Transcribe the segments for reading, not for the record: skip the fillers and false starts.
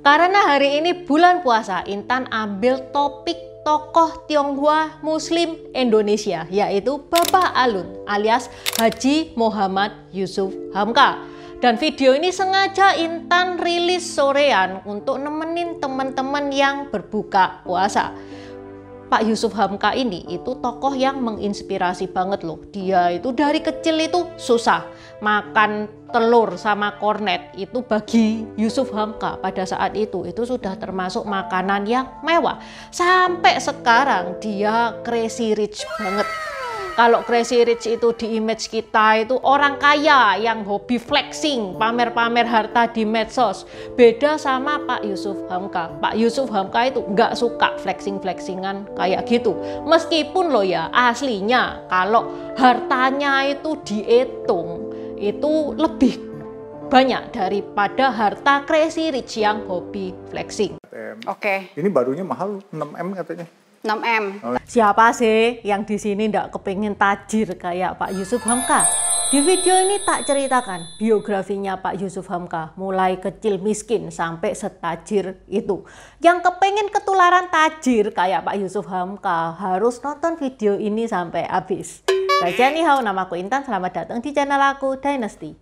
Karena hari ini bulan puasa, Intan ambil topik tokoh Tionghoa Muslim Indonesia, yaitu Bapak Alun alias Haji Muhammad Yusuf Hamka. Dan video ini sengaja Intan rilis sorean untuk nemenin teman-teman yang berbuka puasa. Pak Yusuf Hamka ini itu tokoh yang menginspirasi banget loh. Dia itu dari kecil itu susah. Makan telur sama kornet itu bagi Yusuf Hamka pada saat itu sudah termasuk makanan yang mewah. Sampai sekarang dia crazy rich banget. Kalau crazy rich itu di image kita itu orang kaya yang hobi flexing, pamer-pamer harta di medsos. Beda sama Pak Yusuf Hamka. Pak Yusuf Hamka itu nggak suka flexing-flexingan kayak gitu. Meskipun loh ya aslinya kalau hartanya itu dihitung itu lebih banyak daripada harta crazy rich yang hobi flexing. Oke. Ini barunya mahal 6M katanya. 6M. Siapa sih yang di sini ndak kepingin tajir kayak Pak Yusuf Hamka? Di video ini tak ceritakan biografinya Pak Yusuf Hamka, mulai kecil miskin sampai setajir itu. Yang kepingin ketularan tajir kayak Pak Yusuf Hamka harus nonton video ini sampai habis. Ni hao, namaku Intan, selamat datang di channel aku Dynasty.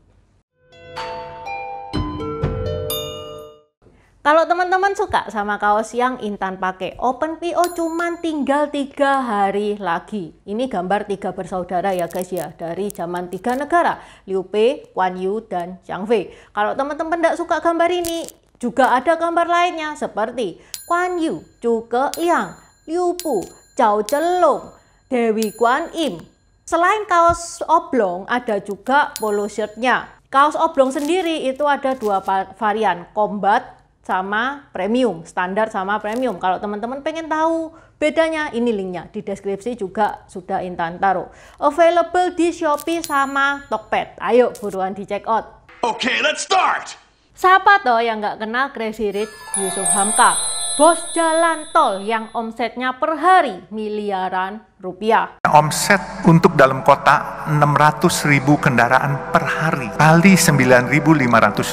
Kalau teman-teman suka sama kaos yang Intan pakai, open PO cuman tinggal 3 hari lagi. Ini gambar 3 bersaudara ya guys ya, dari zaman 3 negara, Liu Bei, Guan Yu, dan Zhang Fei. Kalau teman-teman tidak suka gambar ini, juga ada gambar lainnya seperti Guan Yu, Zhuge Liang, Liu Bu, Zhao Zhenlong, Dewi Guan Im. Selain kaos oblong, ada juga polo shirtnya. Kaos oblong sendiri itu ada 2 varian, combat sama premium, standar sama premium. Kalau teman-teman pengen tahu bedanya, ini linknya di deskripsi juga sudah Intan taruh. Available di Shopee sama Tokped. Ayo buruan di check out. Okay, let's start. Siapa toh yang nggak kenal Crazy Rich Yusuf Hamka? Bos jalan tol yang omsetnya per hari miliaran rupiah. Omset untuk dalam kota 600.000 kendaraan per hari kali 9.500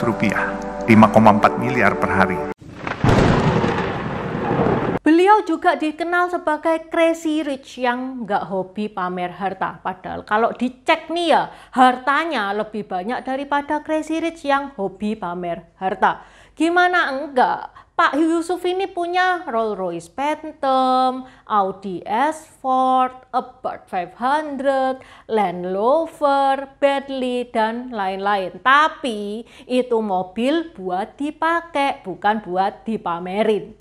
rupiah. 5,4 miliar per hari. Beliau juga dikenal sebagai crazy rich yang nggak hobi pamer harta. Padahal kalau dicek nih ya, hartanya lebih banyak daripada crazy rich yang hobi pamer harta. Gimana enggak? Pak Yusuf ini punya Rolls Royce Phantom, Audi S4, Abarth 500, Land Rover, Bentley, dan lain-lain. Tapi itu mobil buat dipakai, bukan buat dipamerin.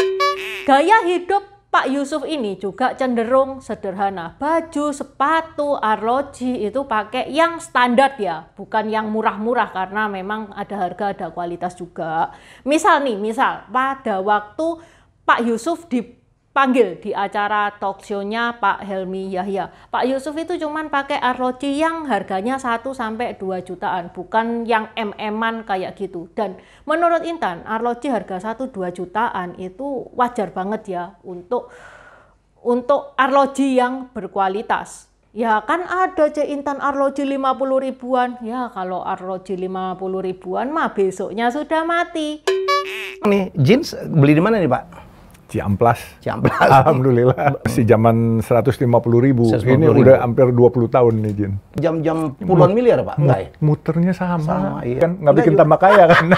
Gaya hidup Pak Yusuf ini juga cenderung sederhana. Baju, sepatu, arloji itu pakai yang standar ya, bukan yang murah-murah karena memang ada harga, ada kualitas juga. Misal pada waktu Pak Yusuf dipanggil di acara talk show-nya Pak Helmi Yahya, Pak Yusuf itu cuman pakai arloji yang harganya 1-2 jutaan, bukan yang MM-an kayak gitu. Dan menurut Intan, arloji harga 1-2 jutaan itu wajar banget ya untuk arloji yang berkualitas. Ya kan ada Intan arloji 50 ribuan. Ya kalau arloji 50 ribuan mah besoknya sudah mati. Nih, jeans beli di mana nih Pak? Ciamplas. Ciamplas. Alhamdulillah. Si zaman 150.000. Ini udah hampir 20 tahun nih, Jin. Jam-jam puluhan miliar Pak? Enggak ya? Muternya sama iya. Kan nggak bikin tambah kaya kan.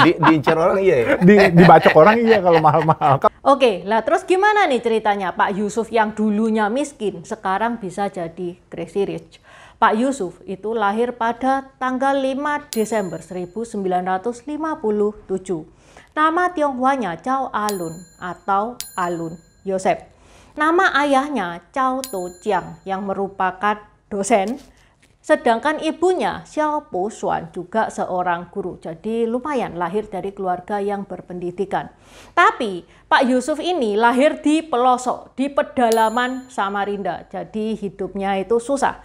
Diincar orang iya ya? Dibacok orang iya kalau mahal-mahal. Oke, lah terus gimana nih ceritanya Pak Yusuf yang dulunya miskin sekarang bisa jadi crazy rich? Pak Yusuf itu lahir pada tanggal 5 Desember 1957. Nama Tionghoanya Cao Alun atau Alun Yosef. Nama ayahnya Cao Tojiang yang merupakan dosen. Sedangkan ibunya Xiao Po Xuan juga seorang guru. Jadi lumayan lahir dari keluarga yang berpendidikan. Tapi Pak Yusuf ini lahir di pelosok, di pedalaman Samarinda. Jadi hidupnya itu susah.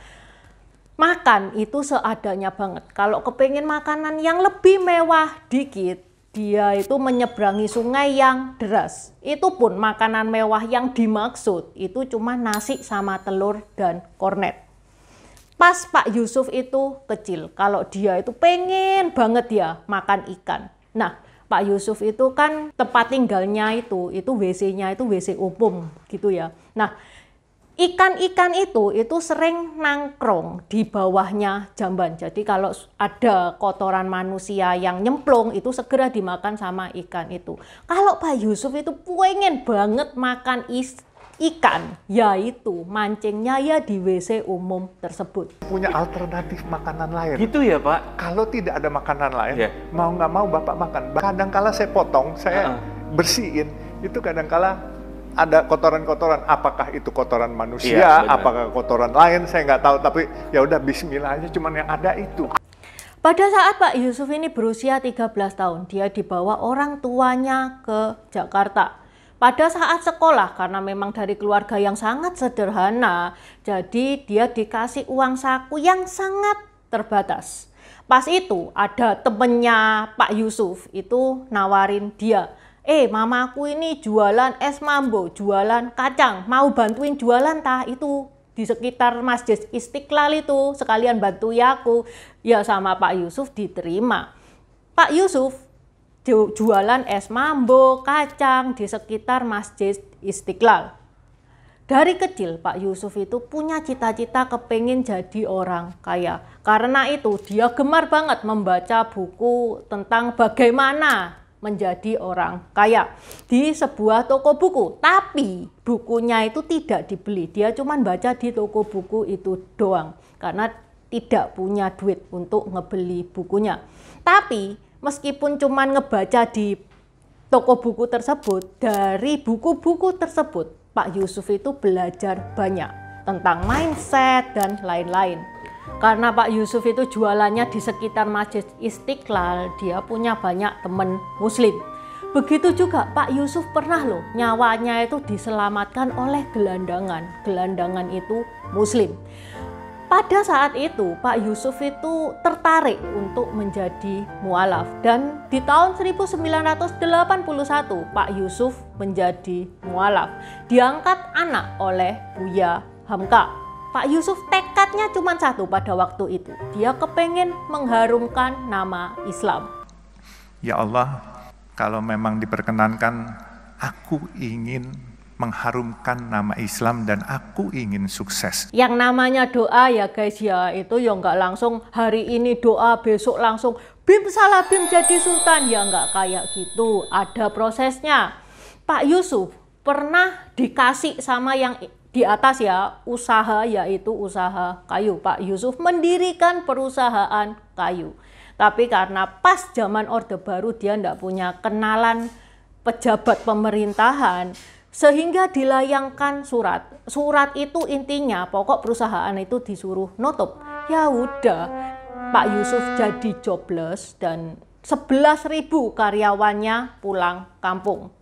Makan itu seadanya banget. Kalau kepengen makanan yang lebih mewah dikit, dia itu menyeberangi sungai yang deras. Itu pun makanan mewah yang dimaksud itu cuma nasi sama telur dan kornet. Pas Pak Yusuf itu kecil, kalau dia itu pengen banget ya makan ikan. Nah, Pak Yusuf itu kan tempat tinggalnya itu WC-nya itu WC umum gitu ya. Nah, ikan-ikan itu sering nangkrong di bawahnya jamban. Jadi kalau ada kotoran manusia yang nyemplung itu segera dimakan sama ikan itu. Kalau Pak Yusuf itu pengen banget makan ikan, yaitu mancingnya ya di WC umum tersebut. Punya alternatif makanan lain. Gitu ya Pak? Kalau tidak ada makanan lain, Iya. mau nggak mau Bapak makan. Kadangkala saya potong, saya bersihin, itu kadangkala ada kotoran-kotoran. Apakah itu kotoran manusia, Iya, benar. apakah kotoran lain, saya nggak tahu. Tapi ya udah bismillah aja, cuman yang ada itu. Pada saat Pak Yusuf ini berusia 13 tahun, dia dibawa orang tuanya ke Jakarta. Pada saat sekolah, karena memang dari keluarga yang sangat sederhana, jadi dia dikasih uang saku yang sangat terbatas. Pas itu ada temennya Pak Yusuf itu nawarin dia, mamaku ini jualan es mambo, jualan kacang, mau bantuin jualan tah itu di sekitar Masjid Istiqlal itu, sekalian bantu aku. Ya sama Pak Yusuf diterima. Pak Yusuf jualan es mambo, kacang di sekitar Masjid Istiqlal. Dari kecil Pak Yusuf itu punya cita-cita kepingin jadi orang kaya. Karena itu dia gemar banget membaca buku tentang bagaimana menjadi orang kaya di sebuah toko buku. Tapi bukunya itu tidak dibeli, dia cuma baca di toko buku itu doang. Karena tidak punya duit untuk ngebeli bukunya. Tapi meskipun cuma ngebaca di toko buku tersebut, dari buku-buku tersebut, Pak Yusuf itu belajar banyak tentang mindset dan lain-lain. Karena Pak Yusuf itu jualannya di sekitar Masjid Istiqlal, dia punya banyak teman Muslim. Begitu juga Pak Yusuf pernah loh, nyawanya itu diselamatkan oleh gelandangan. Gelandangan itu Muslim. Pada saat itu Pak Yusuf itu tertarik untuk menjadi mualaf, dan di tahun 1981 Pak Yusuf menjadi mualaf, diangkat anak oleh Buya Hamka. Pak Yusuf tekadnya cuma satu pada waktu itu, dia kepengen mengharumkan nama Islam. Ya Allah, kalau memang diperkenankan, aku ingin mengharumkan nama Islam dan aku ingin sukses. Yang namanya doa ya guys ya, itu ya nggak langsung hari ini doa besok langsung bim salah bim jadi sultan, ya nggak kayak gitu, ada prosesnya. Pak Yusuf pernah dikasih sama yang di atas ya usaha, yaitu usaha kayu. Pak Yusuf mendirikan perusahaan kayu, tapi karena pas zaman Orde Baru dia nggak punya kenalan pejabat pemerintahan, sehingga dilayangkan surat. Surat itu intinya pokok perusahaan itu disuruh nutup. Ya udah, Pak Yusuf jadi jobless dan 11.000 karyawannya pulang kampung.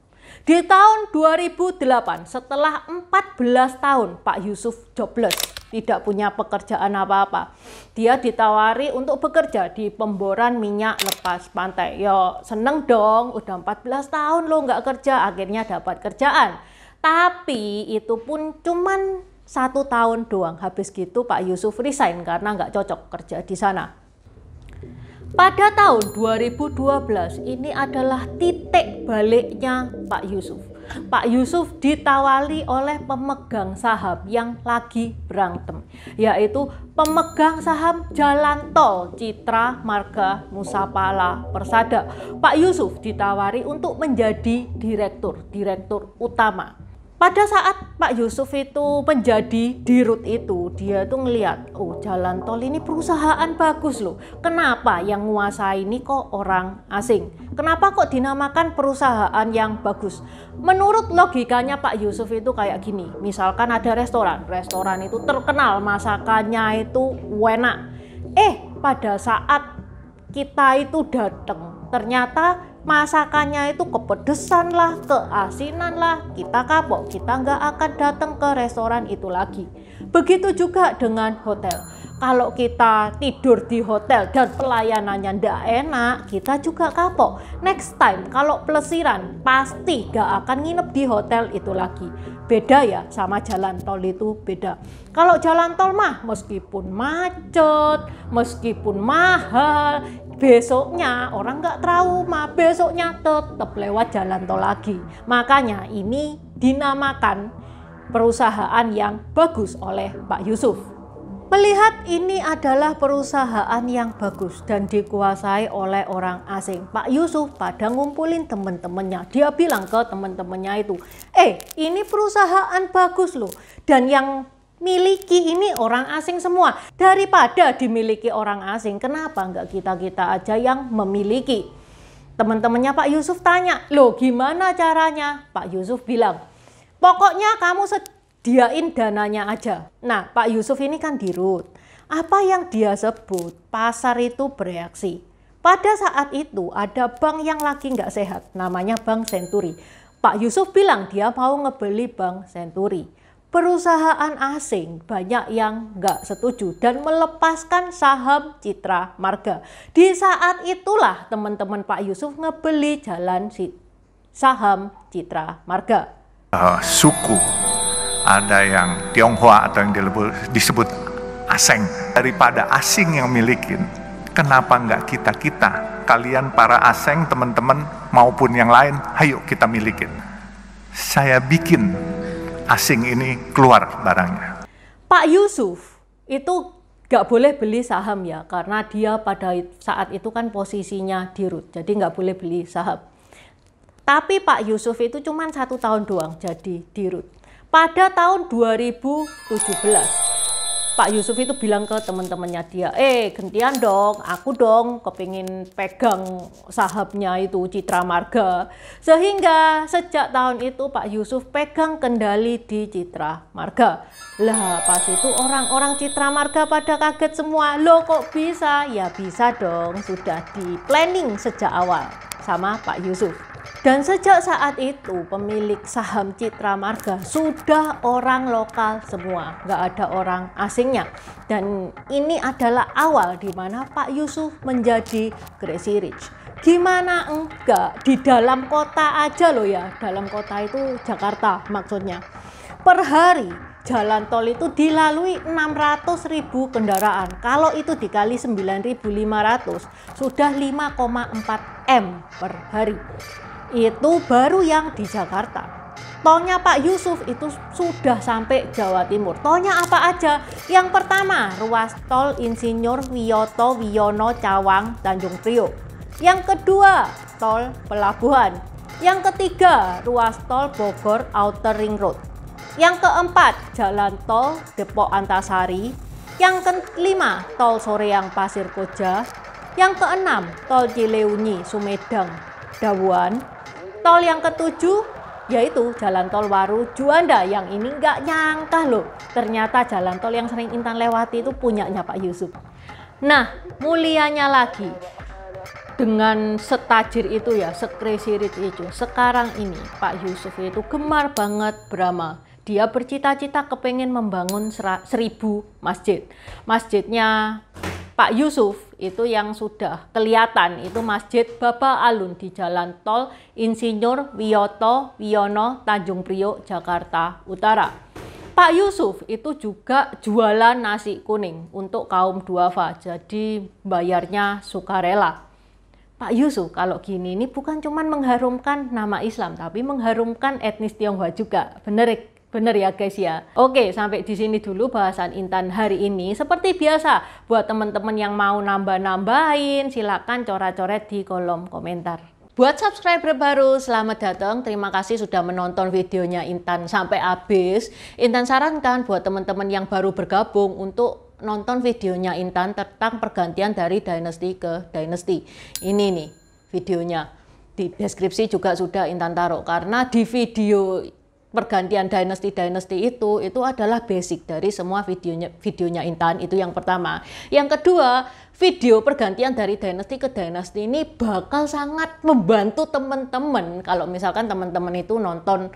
Di tahun 2008, setelah 14 tahun Pak Yusuf jobless, tidak punya pekerjaan apa-apa, dia ditawari untuk bekerja di pemboran minyak lepas pantai. Yo seneng dong, udah 14 tahun lo nggak kerja, akhirnya dapat kerjaan. Tapi itu pun cuman 1 tahun doang. Habis gitu Pak Yusuf resign karena nggak cocok kerja di sana. Pada tahun 2012 ini adalah titik baliknya Pak Yusuf. Pak Yusuf ditawari oleh pemegang saham yang lagi berantem, yaitu pemegang saham Jalan Tol Citra Marga Nusapala Persada. Pak Yusuf ditawari untuk menjadi direktur utama. Pada saat Pak Yusuf itu menjadi dirut itu, dia tuh ngelihat, oh Jalan Tol ini perusahaan bagus loh. Kenapa yang nguasai ini kok orang asing? Kenapa kok dinamakan perusahaan yang bagus? Menurut logikanya Pak Yusuf itu kayak gini, misalkan ada restoran itu terkenal masakannya itu enak. Pada saat kita itu datang, ternyata masakannya itu kepedesan lah, keasinan lah, kita kapok, kita nggak akan datang ke restoran itu lagi. Begitu juga dengan hotel. Kalau kita tidur di hotel dan pelayanannya nggak enak, kita juga kapok. Next time kalau pelesiran pasti nggak akan nginep di hotel itu lagi. Beda ya sama jalan tol, itu beda. Kalau jalan tol mah meskipun macet, meskipun mahal, besoknya orang nggak trauma, besoknya tetap lewat jalan tol lagi. Makanya ini dinamakan perusahaan yang bagus oleh Pak Yusuf. Melihat ini adalah perusahaan yang bagus dan dikuasai oleh orang asing, Pak Yusuf pada ngumpulin teman-temannya. Dia bilang ke teman-temannya itu, ini perusahaan bagus loh, dan yang miliki ini orang asing semua. Daripada dimiliki orang asing, kenapa nggak kita-kita aja yang memiliki? Teman-temannya Pak Yusuf tanya, loh gimana caranya? Pak Yusuf bilang, pokoknya kamu sediain dananya aja. Nah, Pak Yusuf ini kan dirut. Apa yang dia sebut, pasar itu bereaksi. Pada saat itu ada bank yang lagi nggak sehat, namanya Bank Senturi. Pak Yusuf bilang dia mau ngebeli Bank Senturi. Perusahaan asing banyak yang nggak setuju dan melepaskan saham Citra Marga. Di saat itulah teman-teman Pak Yusuf ngebeli jalan saham Citra Marga. Suku, ada yang Tionghoa atau yang disebut asing. Daripada asing yang milikin, kenapa nggak kita-kita, kalian para asing, teman-teman maupun yang lain, ayo kita milikin. Saya bikin asing ini keluar barangnya. Pak Yusuf itu nggak boleh beli saham ya, karena dia pada saat itu kan posisinya dirut, jadi nggak boleh beli saham. Tapi Pak Yusuf itu cuma 1 tahun doang jadi dirut. Pada tahun 2017, Pak Yusuf itu bilang ke teman-temannya dia, gantian dong, aku dong kepingin pegang sahamnya itu Citra Marga. Sehingga sejak tahun itu Pak Yusuf pegang kendali di Citra Marga. Lah pas itu orang-orang Citra Marga pada kaget semua, loh kok bisa? Ya bisa dong, sudah di planning sejak awal sama Pak Yusuf. Dan sejak saat itu pemilik saham Citra Marga sudah orang lokal semua, nggak ada orang asingnya. Dan ini adalah awal di mana Pak Yusuf menjadi Crazy Rich. Gimana enggak, di dalam kota aja loh ya, dalam kota itu Jakarta maksudnya. Per hari jalan tol itu dilalui 600.000 kendaraan. Kalau itu dikali 9.500 sudah 5,4 M per hari. Itu baru yang di Jakarta. Tolnya Pak Yusuf itu sudah sampai Jawa Timur. Tolnya apa aja? Yang pertama, ruas tol Insinyur Wiyoto Wiono Cawang Tanjung Priok. Yang kedua, tol Pelabuhan. Yang ketiga, ruas tol Bogor Outer Ring Road. Yang keempat, jalan tol Depok Antasari. Yang kelima, tol Soreang Pasir Koja. Yang keenam, tol Cileunyi Sumedang Dawuan. Tol yang ketujuh yaitu jalan tol Waru Juanda. Yang ini nggak nyangka loh, ternyata jalan tol yang sering Intan lewati itu punyanya Pak Yusuf. Nah, mulianya lagi, dengan setajir itu ya, se-crazy rich itu, sekarang ini Pak Yusuf itu gemar banget beramal. Dia bercita-cita kepengen membangun 1000 masjid. Masjidnya Pak Yusuf itu yang sudah kelihatan itu Masjid Baba Alun di Jalan Tol Insinyur Wiyoto Wiono Tanjung Priok Jakarta Utara. Pak Yusuf itu juga jualan nasi kuning untuk kaum duafa, jadi bayarnya sukarela. Pak Yusuf kalau gini ini bukan cuma mengharumkan nama Islam, tapi mengharumkan etnis Tionghoa juga. Bener ya guys ya. Oke, sampai di sini dulu bahasan Intan hari ini. Seperti biasa, buat teman-teman yang mau nambah-nambahin, silakan coret-coret di kolom komentar. Buat subscriber baru, selamat datang. Terima kasih sudah menonton videonya Intan sampai habis. Intan sarankan buat teman-teman yang baru bergabung untuk nonton videonya Intan tentang pergantian dari dynasty ke dynasty. Ini nih videonya. Di deskripsi juga sudah Intan taruh, karena di video pergantian dynasty itu adalah basic dari semua videonya Intan. Itu yang pertama. Yang kedua, video pergantian dari dynasty ke dynasty ini bakal sangat membantu teman-teman kalau misalkan teman-teman itu nonton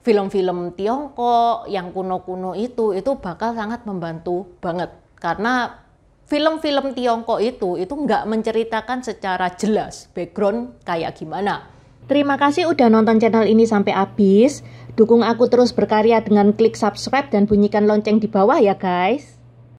film-film Tiongkok yang kuno-kuno itu bakal sangat membantu banget, karena film-film Tiongkok itu nggak menceritakan secara jelas background kayak gimana. Terima kasih udah nonton channel ini sampai habis. Dukung aku terus berkarya dengan klik subscribe dan bunyikan lonceng di bawah ya guys.